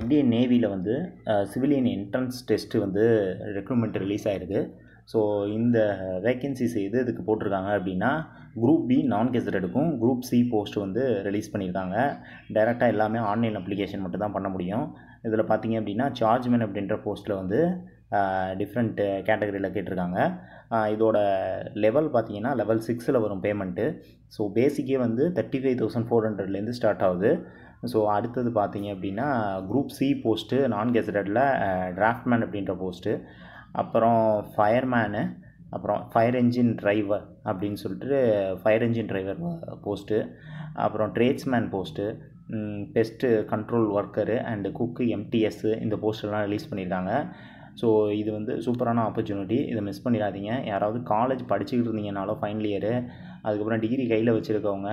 Indian நேவியில் வந்து civilian entrance test வந்து recruitment release ஆகிருக்கு. ஸோ இந்த வேக்கன்சிஸ் இதுக்கு போட்டிருக்காங்க அப்படின்னா குரூப் பி நான் கெசட்டடுக்கும் குரூப் சி போஸ்ட் வந்து ரிலீஸ் பண்ணியிருக்காங்க. டைரெக்டாக எல்லாமே ஆன்லைன் அப்ளிகேஷன் மட்டும் தான் பண்ண முடியும். இதில் பார்த்தீங்க அப்படின்னா சார்ஜ்மேன் அப்படின்ற போஸ்ட்டில் வந்து டிஃப்ரெண்ட் கேட்டகரியில் கேட்டிருக்காங்க. இதோட லெவல் பார்த்தீங்கன்னா லெவல் 6 வரும் பேமெண்ட்டு. ஸோ பேசிக்கே வந்து 35,400 ஸ்டார்ட் ஆகுது. ஸோ அடுத்தது பார்த்தீங்க அப்படின்னா குரூப் சி போஸ்ட்டு நான் கெசட்டடில் டிராஃப்ட்மேன் அப்படின்ற போஸ்ட்டு, அப்புறம் ஃபயர்மேனு, அப்புறம் ஃபயர் என்ஜின் டிரைவர் அப்படின்னு சொல்லிட்டு ஃபயர் என்ஜின் டிரைவர் போஸ்ட்டு, அப்புறம் tradesman post, pest control worker and cook MTS இந்த போஸ்டெல்லாம் ரிலீஸ் பண்ணியிருக்காங்க. ஸோ இது வந்து சூப்பரான ஆப்பர்ச்சுனிட்டி, இதை மிஸ் பண்ணிடாதீங்க. யாராவது காலேஜ் படிச்சுக்கிட்டு இருந்தீங்கனாலும் ஃபைனல் இயரு, அதுக்கப்புறம் டிகிரி கையில் வச்சுருக்கவங்க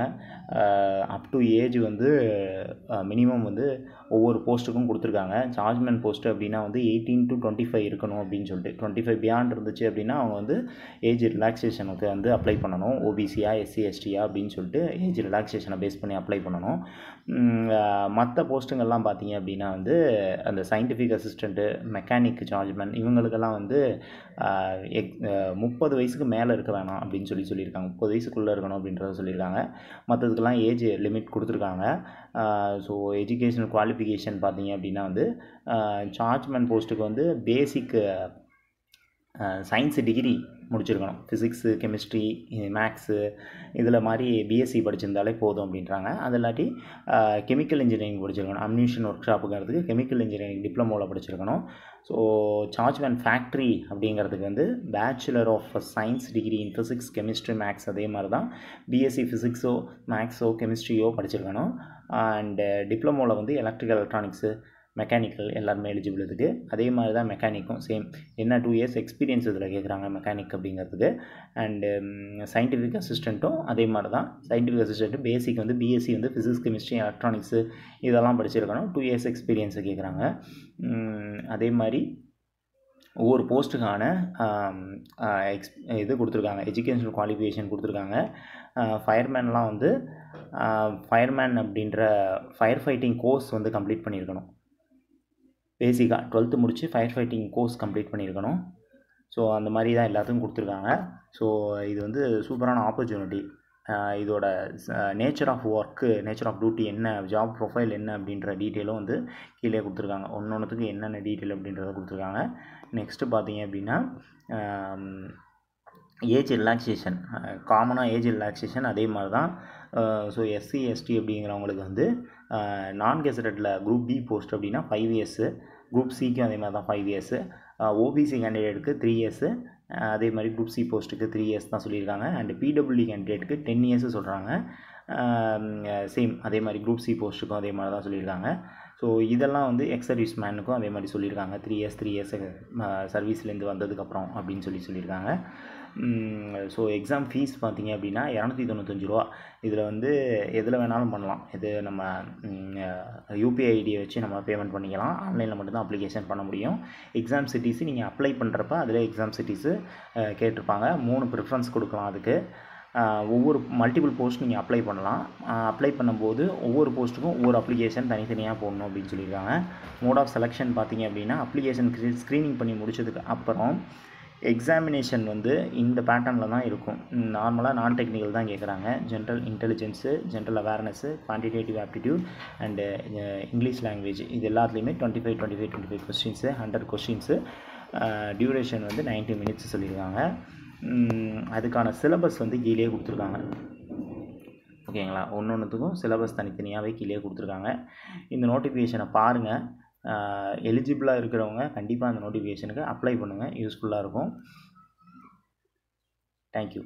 அப் டு ஏஜ் வந்து மினிமம் வந்து ஒவ்வொரு போஸ்ட்டுக்கும் கொடுத்துருக்காங்க. சார்ஜ்மேன் போஸ்ட்டு அப்படின்னா வந்து 18 to 25 இருக்கணும் அப்படின்னு சொல்லிட்டு, 25 பியாண்ட் இருந்துச்சு அப்படின்னா அவங்க வந்து ஏஜ் ரிலாக்ஸேஷனுக்கு வந்து அப்ளை பண்ணணும். ஓபிசியா எஸ்சி எஸ்டியா அப்படின்னு சொல்லிட்டு ஏஜ் ரிலாக்ஸேஷனை பேஸ் பண்ணி அப்ளை பண்ணணும். மற்ற போஸ்ட்டுங்கள்லாம் பார்த்தீங்க அப்படின்னா வந்து அந்த சயின்டிஃபிக் அசிஸ்டண்ட்டு, மெக்கானிக், சார்ஜ்மேன் இவங்களுக்கெல்லாம் வந்து 30 வயசுக்கு மேலே இருக்க வேணாம் அப்படின்னு சொல்லியிருக்காங்க. 30 வயசுக்குள்ளே இருக்கணும் அப்படின்றத சொல்லியிருக்காங்க. மற்றதுக்கெல்லாம் ஏஜ் லிமிட் கொடுத்துருக்காங்க. ஸோ எஜுகேஷனல் குவாலிஃபிகேஷன் பார்த்தீங்க அப்படின்னா வந்து சார்ஜ்மேன் போஸ்ட்டுக்கு வந்து பேசிக் சயின்ஸு டிகிரி முடிச்சிருக்கணும். ஃபிசிக்ஸு, கெமிஸ்ட்ரி, மேக்ஸு இதில் மாதிரி பிஎஸ்சி படிச்சிருந்தாலே போதும் அப்படின்றாங்க. அது இல்லாட்டி கெமிக்கல் இன்ஜினியரிங் படிச்சிருக்கணும். அம்யூனிஷன் ஒர்க் ஷாப்புங்கிறதுக்கு கெமிக்கல் இன்ஜினியரிங் டிப்ளமோவில் படிச்சிருக்கணும். ஸோ சார்ஜ்மேன் ஃபேக்ட்ரி அப்படிங்கிறதுக்கு வந்து bachelor of science degree in physics, chemistry, maths அதே மாதிரி தான் பிஎஸ்சி ஃபிசிக்ஸோ மேக்ஸோ கெமிஸ்ட்ரியோ படிச்சிருக்கணும். அண்டு டிப்ளமோவில் வந்து எலக்ட்ரிக்கல் எலக்ட்ரானிக்ஸு, மெக்கானிக்கல் எல்லாருமே எலிஜிபிள் இதுக்கு. அதே மாதிரி தான் மெக்கானிக்கும் சேம். என்ன 2 இயர்ஸ் எக்ஸ்பீரியன்ஸ் இதில் கேட்குறாங்க மெக்கானிக் அப்படிங்கிறதுக்கு. அண்டு சயின்டிஃபிக் அசிஸ்டண்ட்டும் அதே மாதிரி தான். சயின்டிஃபிக் அசிஸ்டண்ட்டு பேசிக் வந்து பிஎஸ்சி வந்து ஃபிசிக்ஸ், கெமிஸ்ட்ரி, எலக்ட்ரானிக்ஸு இதெல்லாம் படிச்சிருக்கணும். 2 இயர்ஸ் எக்ஸ்பீரியன்ஸை கேட்குறாங்க. அதே மாதிரி ஒவ்வொரு போஸ்ட்டுக்கான இது கொடுத்துருக்காங்க, எஜுகேஷனல் குவாலிஃபிகேஷன் கொடுத்துருக்காங்க. ஃபயர்மேன்லாம் வந்து ஃபயர்மேன் அப்படின்ற ஃபயர் ஃபைட்டிங் கோர்ஸ் வந்து கம்ப்ளீட் பண்ணியிருக்கணும். பேசிக்காக 12th முடித்து ஃபயர் ஃபைட்டிங் கோர்ஸ் கம்ப்ளீட் பண்ணியிருக்கணும். ஸோ அந்த மாதிரி தான் எல்லாத்துக்கும் கொடுத்துருக்காங்க. ஸோ இது வந்து சூப்பரான ஆப்பர்ச்சுனிட்டி. இதோட nature of work, nature of duty என்ன, ஜாப் ப்ரொஃபைல் என்ன அப்படின்ற டீட்டெயிலும் வந்து கீழே கொடுத்துருக்காங்க. ஒன்றுத்துக்கு என்னென்ன டீட்டெயில் அப்படின்றத கொடுத்துருக்காங்க. நெக்ஸ்ட்டு பார்த்தீங்க அப்படின்னா ஏஜ் ரிலாக்ஸேஷன், காமனாக ஏஜ் ரிலாக்ஸேஷன் அதே மாதிரி தான். ஸோ எஸ்சி எஸ்டி அப்படிங்கிறவங்களுக்கு வந்து நான் கெசட்டடில் குரூப் பி போஸ்ட் அப்படின்னா 5 இயர்ஸு, குரூப் சிக்கும் அதே மாதிரி தான் 5 இயர்ஸு, ஓபிசி கேண்டிடேட்டுக்கு 3 இயர்ஸு, அதே மாதிரி குரூப் சி போஸ்ட்டுக்கு 3 இயர்ஸ் தான் சொல்லியிருக்காங்க. அண்டு பிடபிள்யூடி கேண்டிடேட்டுக்கு 10 இயர்ஸு சொல்கிறாங்க. சேம் அதே மாதிரி குரூப் சி போஸ்ட்டுக்கும் அதே மாதிரி தான் சொல்லியிருக்காங்க. ஸோ இதெல்லாம் வந்து எக்ஸ் சர்வீஸ் மேனுக்கும் அதே மாதிரி சொல்லியிருக்காங்க. 3 இயர்ஸ் சர்வீஸ்லேருந்து வந்ததுக்கப்புறம் அப்படின்னு சொல்லியிருக்காங்க. ஸோ எக்ஸாம் ஃபீஸ் பார்த்தீங்க அப்படின்னா 295 ரூபா. இதில் வந்து எதில் வேணாலும் பண்ணலாம். இது நம்ம யூபிஐ ஐடியை வச்சு நம்ம பேமெண்ட் பண்ணிக்கலாம். ஆன்லைனில் மட்டும்தான் அப்ளிகேஷன் பண்ண முடியும். எக்ஸாம் சிட்டிஸு நீங்கள் அப்ளை பண்ணுறப்ப அதில் எக்ஸாம் சிட்டிஸு கேட்டிருப்பாங்க. 3 ப்ரிஃபரன்ஸ் கொடுக்கலாம். அதுக்கு ஒவ்வொரு மல்டிபிள் போஸ்ட் நீங்கள் அப்ளை பண்ணலாம். அப்ளை பண்ணும்போது ஒவ்வொரு போஸ்ட்டுக்கும் ஒவ்வொரு அப்ளிகேஷன் தனித்தனியாக போடணும் அப்படின்னு சொல்லியிருக்காங்க. மோட் ஆஃப் செலெக்ஷன் பார்த்தீங்க அப்படின்னா அப்ளிகேஷன் ஸ்க்ரீனிங் பண்ணி முடிச்சதுக்கு அப்புறம் எக்ஸாமினேஷன் வந்து இந்த பேட்டர்னில் தான் இருக்கும். நார்மலாக நான் டெக்னிக்கல் தான் கேட்குறாங்க. General intelligence, general awareness, quantitative aptitude and English language இது எல்லாத்துலேயுமே 25 கொஸ்டின்ஸு, 100 கொஸ்டின்ஸு. டியூரேஷன் வந்து 90 மினிட்ஸ் சொல்லியிருக்காங்க. அதுக்கான சிலபஸ் வந்து கீழே கொடுத்துருக்காங்க. ஓகேங்களா, ஒன்றுத்துக்கும் சிலபஸ் தனித்தனியாகவே கீழே கொடுத்துருக்காங்க. இந்த நோட்டிஃபிகேஷனை பாருங்கள். எலிஜிபிளாக இருக்கிறவங்க கண்டிப்பாக அந்த நோட்டிஃபிகேஷனுக்கு அப்ளை பண்ணுங்கள். யூஸ்ஃபுல்லாக இருக்கும். தேங்க்யூ.